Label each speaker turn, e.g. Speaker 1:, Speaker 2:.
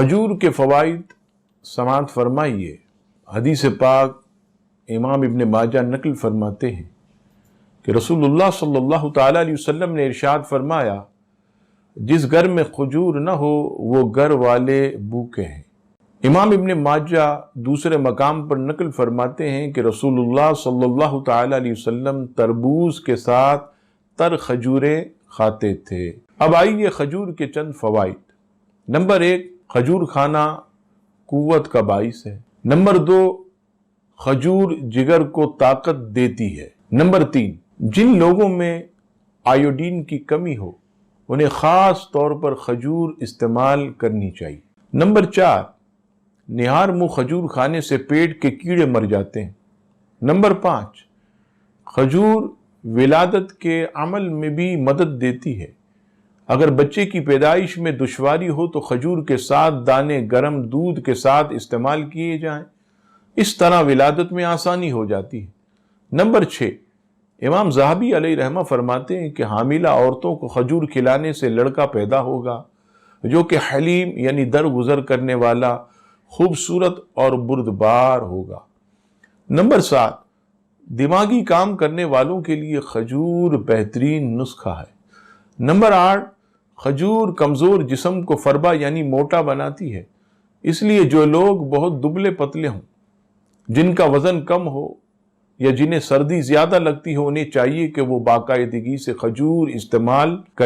Speaker 1: کھجور کے فوائد سماعت فرمائیے۔ حدیث پاک امام ابن ماجہ نقل فرماتے ہیں کہ رسول اللہ صلی اللہ تعالیٰ علیہ وسلم نے ارشاد فرمایا، جس گھر میں کھجور نہ ہو وہ گھر والے بھوکے ہیں۔ امام ابن ماجہ دوسرے مقام پر نقل فرماتے ہیں کہ رسول اللہ صلی اللہ تعالیٰ علیہ وسلم تربوز کے ساتھ تر کھجوریں کھاتے تھے۔ اب آئیے کھجور کے چند فوائد۔ نمبر 1، کھجور کھانا قوت کا باعث ہے۔ نمبر 2، کھجور جگر کو طاقت دیتی ہے۔ نمبر 3، جن لوگوں میں آیوڈین کی کمی ہو انہیں خاص طور پر کھجور استعمال کرنی چاہیے۔ نمبر 4، نہار منہ کھجور کھانے سے پیٹ کے کیڑے مر جاتے ہیں۔ نمبر 5، کھجور ولادت کے عمل میں بھی مدد دیتی ہے۔ اگر بچے کی پیدائش میں دشواری ہو تو کھجور کے ساتھ دانے گرم دودھ کے ساتھ استعمال کیے جائیں، اس طرح ولادت میں آسانی ہو جاتی ہے۔ نمبر 6، امام ذہبی علیہ رحمہ فرماتے ہیں کہ حاملہ عورتوں کو کھجور کھلانے سے لڑکا پیدا ہوگا جو کہ حلیم یعنی درگزر کرنے والا، خوبصورت اور بردبار ہوگا۔ نمبر 7، دماغی کام کرنے والوں کے لیے کھجور بہترین نسخہ ہے۔ نمبر 8، کھجور کمزور جسم کو فربا یعنی موٹا بناتی ہے، اس لیے جو لوگ بہت دبلے پتلے ہوں، جن کا وزن کم ہو یا جنہیں سردی زیادہ لگتی ہو، انہیں چاہیے کہ وہ باقاعدگی سے کھجور استعمال کریں۔